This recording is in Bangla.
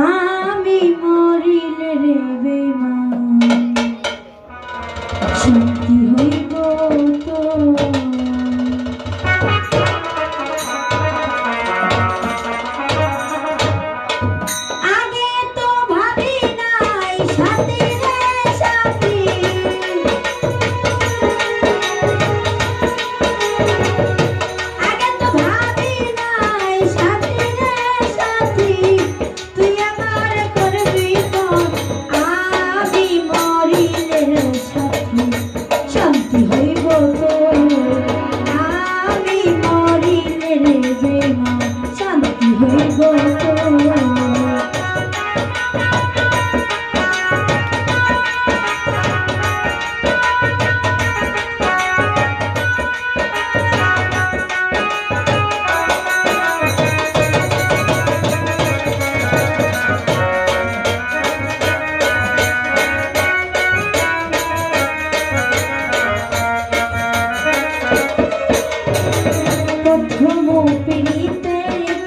আমি মরিলে রে বেঈমান শান্তি হইব তো আগে তো ভাবি নাই সাথী রে সাথী আগে তো ভাবি নাই সাথী রে সাথী তুই আমার করবি কোন আমি মরিলে রে সাথী শান্তি হইব তো আমি মরিলে রে বেঈমান শান্তি হইব তো